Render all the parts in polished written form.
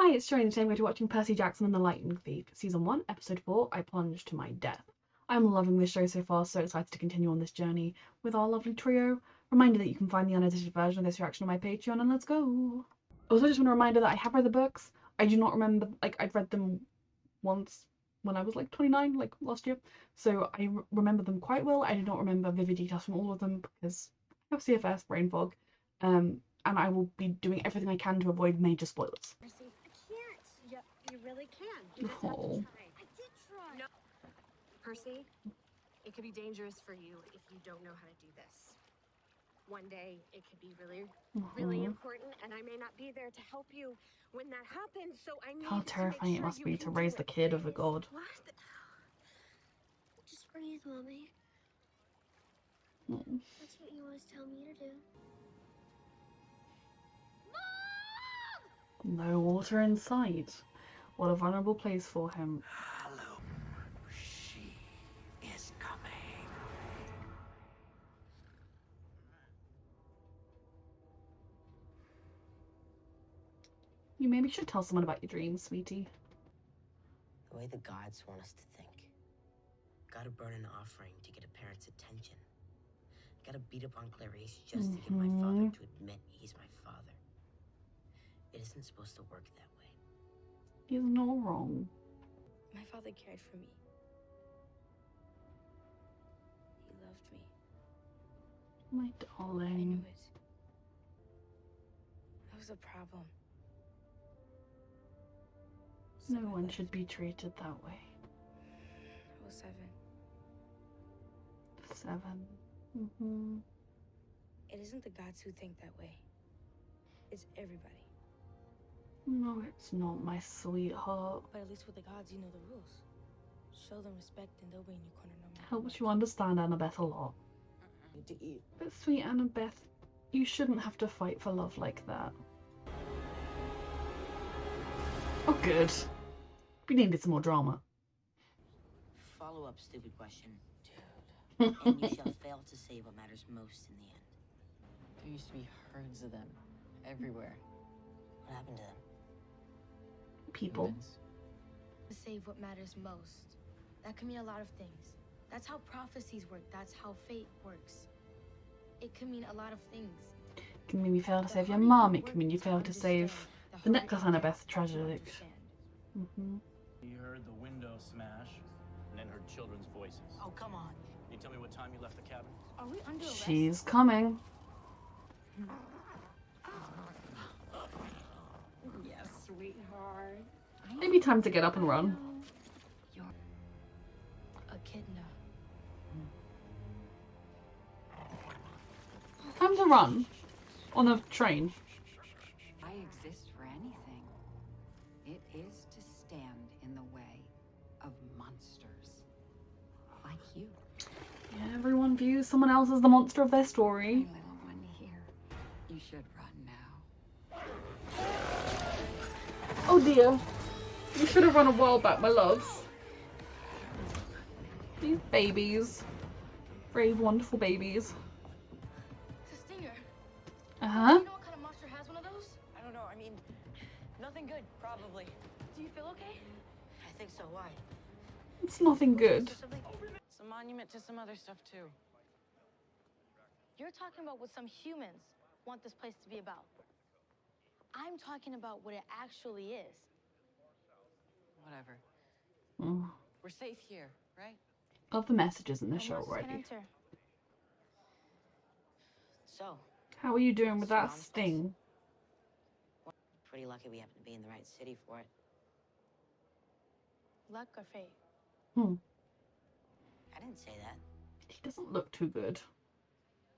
Hi, it's Shireen. Today we're watching Percy Jackson and the Lightning Thief, Season 1, Episode 4, I Plunge to My Death. I'm loving this show so far, so excited to continue on this journey with our lovely trio. Reminder that you can find the unedited version of this reaction on my Patreon, and let's go! Also, just want a reminder that I have read the books. I do not remember, I've read them once when I was 29, last year, so I remember them quite well. I do not remember vivid details from all of them because I have CFS, brain fog, and I will be doing everything I can to avoid major spoilers. Percy, I can't. Yep, you really can. You just have to try. I did try. No. Percy, it could be dangerous for you if you don't know how to do this. One day, it could be really important, and I may not be there to help you when that happens, so I need to make sure terrifying it must be to raise the kid of a god. What? Just breathe, Mommy. That's what you always tell me to do. No water in sight. What a vulnerable place for him. Hello. She is coming. You maybe should tell someone about your dreams, sweetie. The way the gods want us to think. Gotta burn an offering to get a parent's attention. Gotta beat up on Clarice just to get my father to admit he's my father. It isn't supposed to work that way. He's not wrong. My father cared for me. He loved me. My I darling. knew it. That was a problem. So No I one left. should be treated that way. I was 7. 7. It isn't the gods who think that way. It's everybody. No, it's not, my sweetheart. But at least with the gods, you know the rules. Show them respect and they'll be in your corner no matter Helps what. you understand Annabeth a lot. Need to eat. But sweet Annabeth, you shouldn't have to fight for love like that. Oh good. We needed some more drama. Follow-up stupid question. Dude. And you shall fail to say what matters most in the end. There used to be herds of them everywhere. What happened to them? People. Humans. To save what matters most. That can mean a lot of things. That's how prophecies work. That's how fate works. It can mean a lot of things. It can mean you failed to The save your harder mum, you it can work mean you to failed to save understand, the harder necklace it Annabeth gets to tragic. understand. You heard the window smash, and then heard children's voices. Oh, come on. Can you tell me what time you left the cabin? Are we under arrest? She's coming. Yes, sweetheart. Maybe time to get up and run. You're a kid now. Time to run. On a train. I exist for anything. It is to stand in the way of monsters. Like you. Yeah, everyone views someone else as the monster of their My story. little one here. You should run now. Oh dear. You should have run a while back, my loves. These babies. Brave, wonderful babies. It's a stinger. Uh-huh. You know what kind of monster has one of those? I don't know, I mean, nothing good, probably. Do you feel okay? I think so. Why? It's nothing good. Or something? It's a monument to some other stuff, too. You're talking about what some humans want this place to be about. I'm talking about what it actually is. Whatever. Mm. We're safe here, right? Love the messages in the No show monsters can already. enter. So, How are you doing with that sting? pretty lucky we happen to be in the right city for it. Luck or fate? I didn't say that. He doesn't look too good.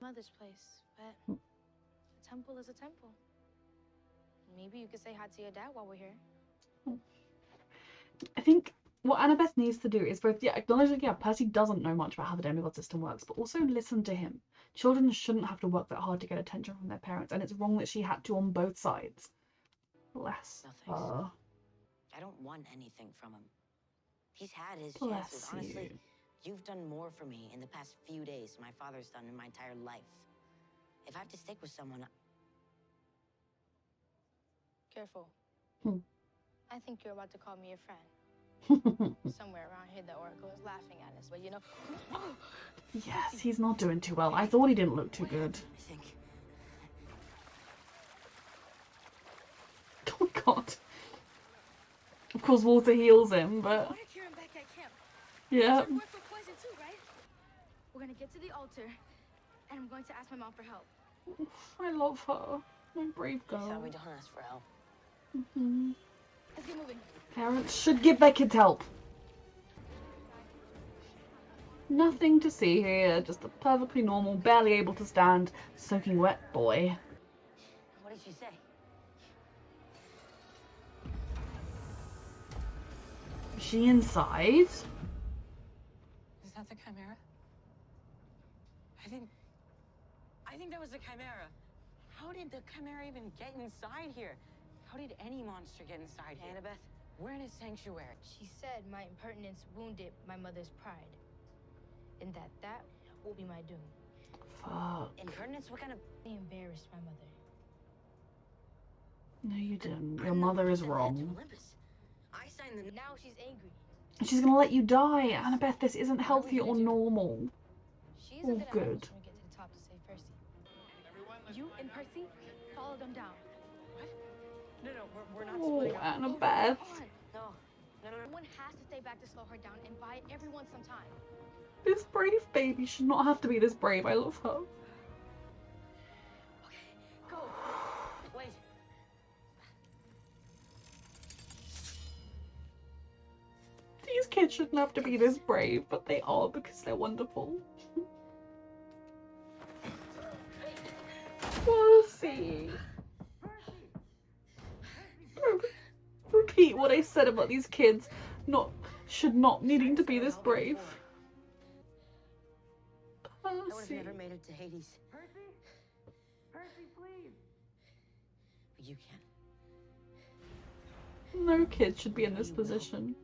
Mother's place, but a temple is a temple. Maybe you could say hi to your dad while we're here. I think what Annabeth needs to do is both, acknowledge that, Percy doesn't know much about how the demigod system works, but also listen to him. Children shouldn't have to work that hard to get attention from their parents, and it's wrong that she had to on both sides. Bless No thanks. her. I don't want anything from him. He's had his Bless chances. Honestly, you. you've done more for me in the past few days than my father's done in my entire life. If I have to stick with someone, Careful. I think you're about to call me a friend. Somewhere around here, the Oracle is laughing at us, but you know. Yes, he's not doing too well. I thought he didn't look too good. I think. Oh my god. Of course, water heals him, but. I want to cure him back at camp. Yeah. You're going for poison too, right? We're gonna get to the altar, and I'm going to ask my mom for help. I love her. My brave I thought girl. we don't ask for help. Let's get moving. Parents should give their kids help. Nothing to see here, just a perfectly normal, barely able to stand, soaking wet boy. What did she say? Is she inside? Is that the Chimera? I think that was the Chimera. How did the Chimera even get inside here? How did any monster get inside here? Annabeth? We're in a sanctuary. She said my impertinence wounded my mother's pride, and that will be my doom. Fuck. Impertinence? What kind of... I embarrassed my mother. No, you didn't. Your I'm the mother one is that led to wrong. Olympus. I signed the... Now she's angry. She's gonna let you die. Annabeth, this isn't healthy or gonna do? normal. She's Oh, a bit good. ambitious when we get to the top to save Percy. You and Percy follow them down. No, we're not Oh, splitting up. Annabeth. No. Someone has to stay back to slow her down and buy everyone some time. This brave baby should not have to be this brave. I love her. Okay, go. Wait. These kids shouldn't have to be this brave, but they are because they're wonderful. Percy. Repeat what I said about these kids should not needing to be this brave. I would have Percy. never made it to Hades. Percy, please. But you can. No kid should be in this position.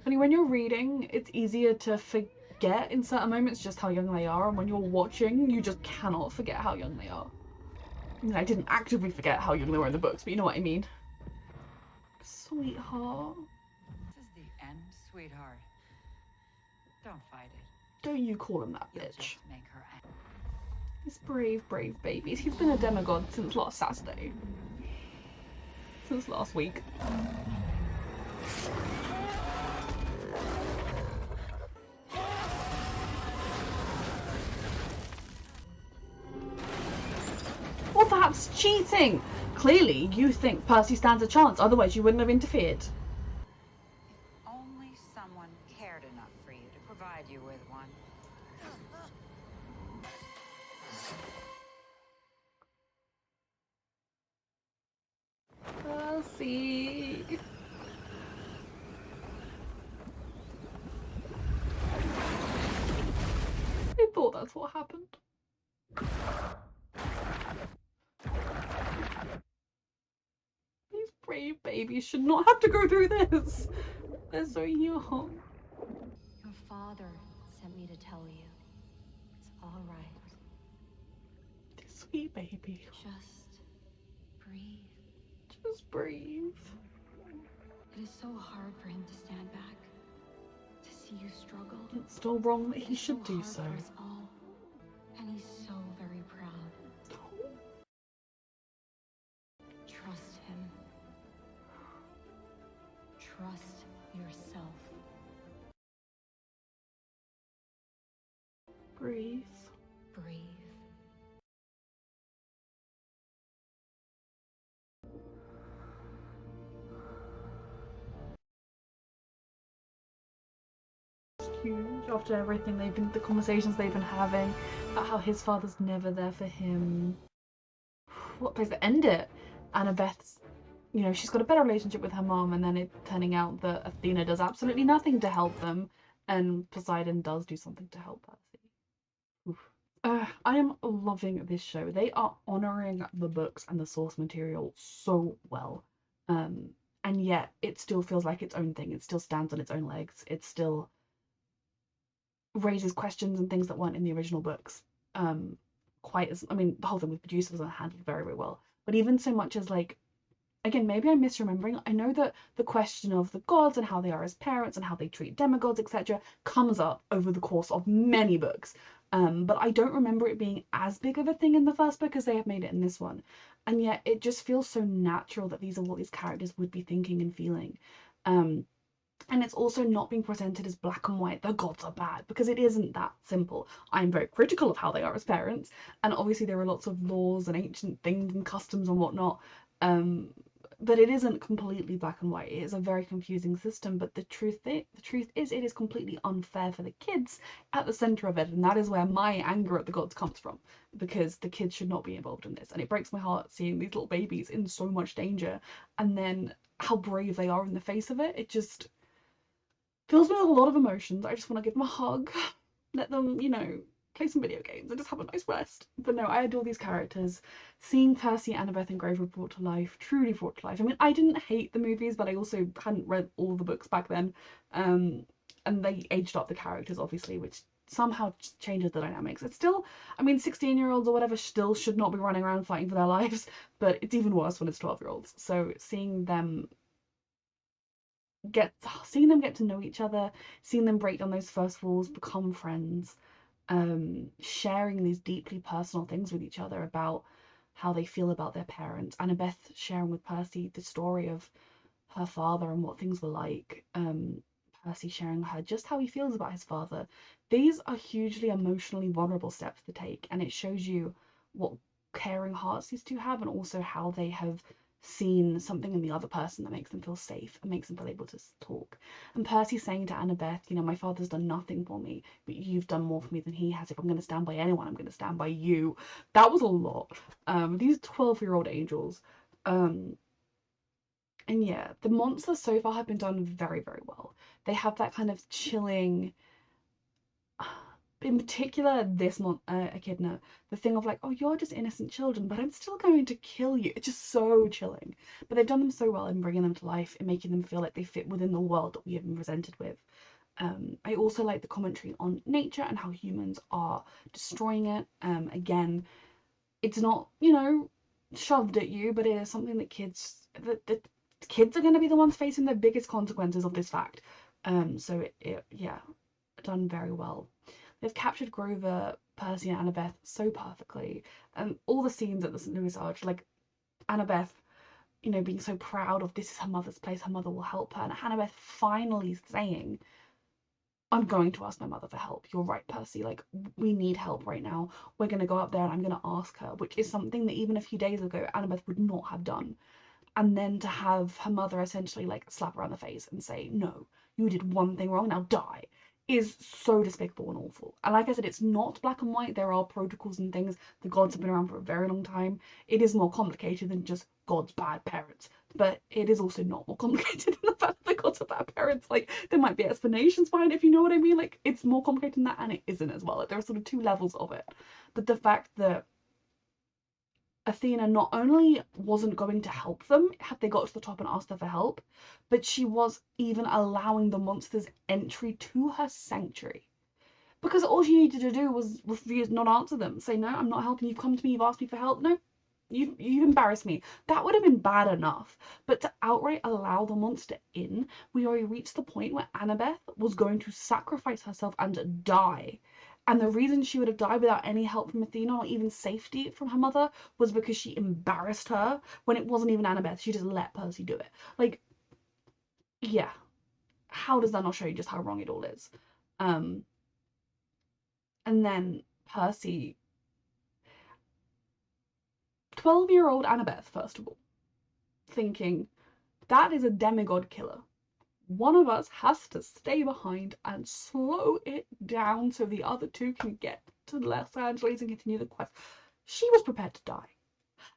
Only when you're reading, it's easier to forget in certain moments just how young they are, and when you're watching, you just cannot forget how young they are. I didn't actively forget how young they were in the books, but you know what I mean. Sweetheart. This is the end, sweetheart. Don't fight it. Don't you call him that You'll bitch. just make her angry. These brave, brave babies. He's been a demigod since last Saturday. Since last week. Well, that's cheating! Clearly, you think Percy stands a chance, otherwise you wouldn't have interfered. Only someone cared enough for you to provide you with one. Percy. I thought that's what happened. These brave babies should not have to go through this. They're so young. Your father sent me to tell you. It's all right. This sweet baby. Just breathe. Just breathe. It is so hard for him to stand back, to see you struggle. It's still wrong that he It's should do hard so. for us all, and he's so very proud. Trust him. Trust yourself. Breathe. Breathe. Huge after everything the conversations they've been having about how his father's never there for him. What place to end it? Annabeth's, she's got a better relationship with her mom, and then it turning out that Athena does absolutely nothing to help them, and Poseidon does do something to help Percy. Oof. I am loving this show. They are honouring the books and the source material so well. And yet it still feels like its own thing. It still stands on its own legs. It still raises questions and things that weren't in the original books. The whole thing with producers was handled very, very well. But even so much as like again, maybe I'm misremembering. I know that the question of the gods and how they are as parents and how they treat demigods, etc., comes up over the course of many books. But I don't remember it being as big of a thing in the first book as they have made it in this one. And yet it just feels so natural that these are what these characters would be thinking and feeling. And it's also not being presented as black and white, the gods are bad, because it isn't that simple. I'm very critical of how they are as parents, and obviously there are lots of laws and ancient things and customs and whatnot, but it isn't completely black and white. It is a very confusing system, but the truth is it is completely unfair for the kids at the centre of it, and that is where my anger at the gods comes from, because the kids should not be involved in this, and it breaks my heart seeing these little babies in so much danger, and then how brave they are in the face of it. It just fills me with a lot of emotions. I just want to give them a hug, let them, you know, play some video games and just have a nice rest. But no, I adore these characters. Seeing Percy, Annabeth and Graver brought to life, truly brought to life. I mean, I didn't hate the movies, but I also hadn't read all the books back then. And they aged up the characters, obviously, which somehow changes the dynamics. It's still, I mean, 16-year-olds or whatever still should not be running around fighting for their lives, but it's even worse when it's 12-year-olds. So seeing them seeing them get to know each other, seeing them break down those first walls, become friends, sharing these deeply personal things with each other about how they feel about their parents. Annabeth sharing with Percy the story of her father and what things were like. Percy sharing with her just how he feels about his father. These are hugely emotionally vulnerable steps to take, and it shows you what caring hearts these two have, and also how they have seen something in the other person that makes them feel safe and makes them feel able to talk. And Percy saying to Annabeth, you know, my father's done nothing for me, but you've done more for me than he has. If I'm going to stand by anyone, I'm going to stand by you. That was a lot. These 12-year-old angels. And yeah, the monsters so far have been done very, very well. They have that kind of chilling, in particular this echidna, the thing of like, oh, you're just innocent children, but I'm still going to kill you. It's just so chilling. But they've done them so well in bringing them to life and making them feel like they fit within the world that we have been presented with. I also like the commentary on nature and how humans are destroying it. Again, it's not, you know, shoved at you, but it is something that the kids are going to be the ones facing the biggest consequences of this fact. So yeah, done very well. They've captured Grover, Percy and Annabeth so perfectly. And all the scenes at the St. Louis Arch, like Annabeth, you know, being so proud of this is her mother's place, her mother will help her. And Annabeth finally saying, I'm going to ask my mother for help. You're right, Percy. Like, we need help right now. We're going to go up there and I'm going to ask her, which is something that even a few days ago, Annabeth would not have done. And then to have her mother essentially like slap her on the face and say, no, you did one thing wrong, now die, is so despicable and awful. And like I said, it's not black and white. There are protocols and things. The gods have been around for a very long time. It is more complicated than just gods bad parents, but it is also not more complicated than the fact that the gods are bad parents. Like, there might be explanations behind it, if you know what I mean. Like, it's more complicated than that, and it isn't as well. Like, there are sort of two levels of it. But the fact that Athena not only wasn't going to help them had they got to the top and asked her for help, but she was even allowing the monsters entry to her sanctuary. Because all she needed to do was refuse, not answer them, say, no, I'm not helping, you've come to me, you've asked me for help, no, you've embarrassed me. That would have been bad enough. But to outright allow the monster in, we already reached the point where Annabeth was going to sacrifice herself and die. And the reason she would have died without any help from Athena or even safety from her mother was because she embarrassed her when it wasn't even Annabeth. She just let Percy do it. Like, yeah. How does that not show you just how wrong it all is? And then Percy, 12-year-old Annabeth, first of all, thinking, that is a demigod killer. One of us has to stay behind and slow it down so the other two can get to Los Angeles and continue the quest. She was prepared to die.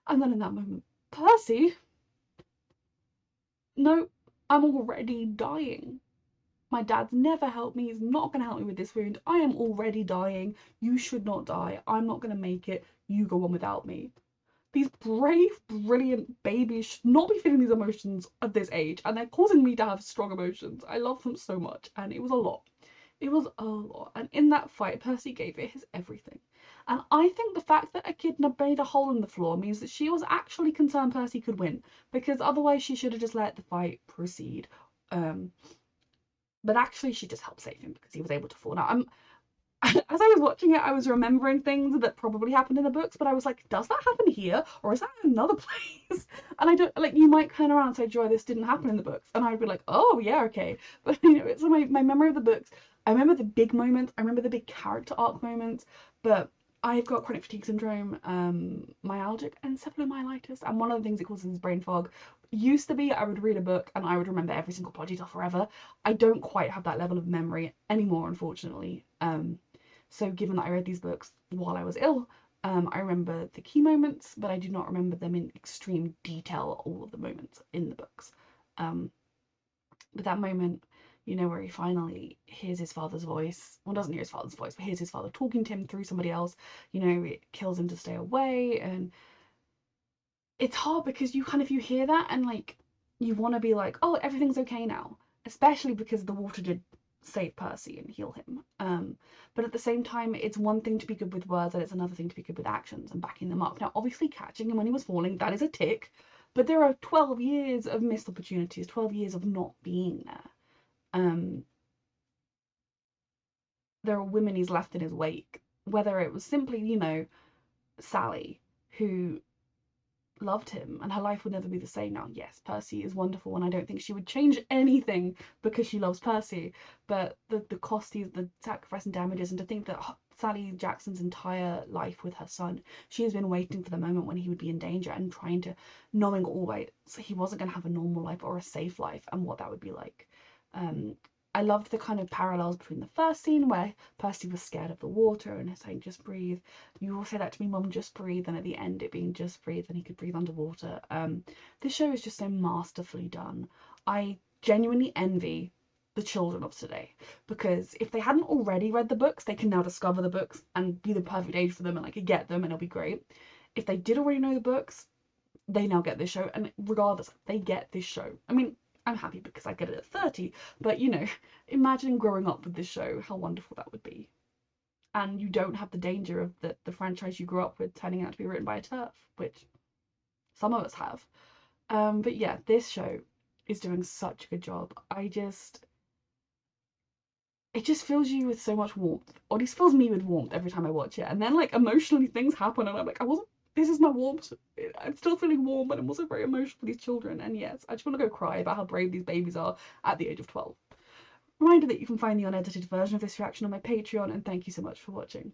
And then in that moment, Percy, no, I'm already dying. My dad's never helped me. He's not going to help me with this wound. I am already dying. You should not die. I'm not going to make it. You go on without me. These brave, brilliant babies should not be feeling these emotions at this age, and they're causing me to have strong emotions. I love them so much, and it was a lot. It was a lot. And in that fight, Percy gave it his everything. And I think the fact that Echidna made a hole in the floor means that she was actually concerned Percy could win, because otherwise she should have just let the fight proceed. But actually she just helped save him because he was able to fall. Now, as I was watching it, I was remembering things that probably happened in the books, but I was like, does that happen here, or is that in another place? And I don't, like, you might turn around and say, Joy, this didn't happen in the books, and I'd be like, oh yeah, okay. But you know, it's my memory of the books. I remember the big moments, I remember the big character arc moments, but I've got chronic fatigue syndrome, myalgic encephalomyelitis, and one of the things it causes is brain fog. Used to be I would read a book and I would remember every single plot detail forever. I don't quite have that level of memory anymore, unfortunately. So given that I read these books while I was ill, I remember the key moments, but I do not remember them in extreme detail, all of the moments in the books. But that moment, you know, where he finally hears his father's voice, well, doesn't hear his father's voice, but hears his father talking to him through somebody else, you know, it kills him to stay away. And it's hard because you hear that and like, you want to be like, oh, everything's okay now, especially because the water did save Percy and heal him. But at the same time, it's one thing to be good with words and it's another thing to be good with actions and backing them up. Now, obviously catching him when he was falling, that is a tick, but there are 12 years of missed opportunities, 12 years of not being there. There are women he's left in his wake, whether it was simply, you know, Sally, who loved him and her life would never be the same now. Yes, Percy is wonderful and I don't think she would change anything because she loves Percy, but the cost, the sacrifice and damages, and to think that Sally Jackson's entire life with her son, she has been waiting for the moment when he would be in danger and trying to, knowing always he wasn't going to have a normal life or a safe life and what that would be like. I loved the kind of parallels between the first scene where Percy was scared of the water and saying, just breathe. You all say that to me, Mum, just breathe. And at the end, it being just breathe and he could breathe underwater. This show is just so masterfully done. I genuinely envy the children of today, because if they hadn't already read the books, they can now discover the books and be the perfect age for them and like get them and it'll be great. If they did already know the books, they now get this show, and regardless, they get this show. I mean, I'm happy because I get it at 30, but you know, imagine growing up with this show, how wonderful that would be. And you don't have the danger of the franchise you grew up with turning out to be written by a TERF, which some of us have. But yeah, this show is doing such a good job. It just fills you with so much warmth, or at least fills me with warmth every time I watch it. And then like emotionally things happen and I'm like, this is my warmth. I'm still feeling warm, but I'm also very emotional for these children. And yes, I just want to go cry about how brave these babies are at the age of 12. Reminder that you can find the unedited version of this reaction on my Patreon, and thank you so much for watching.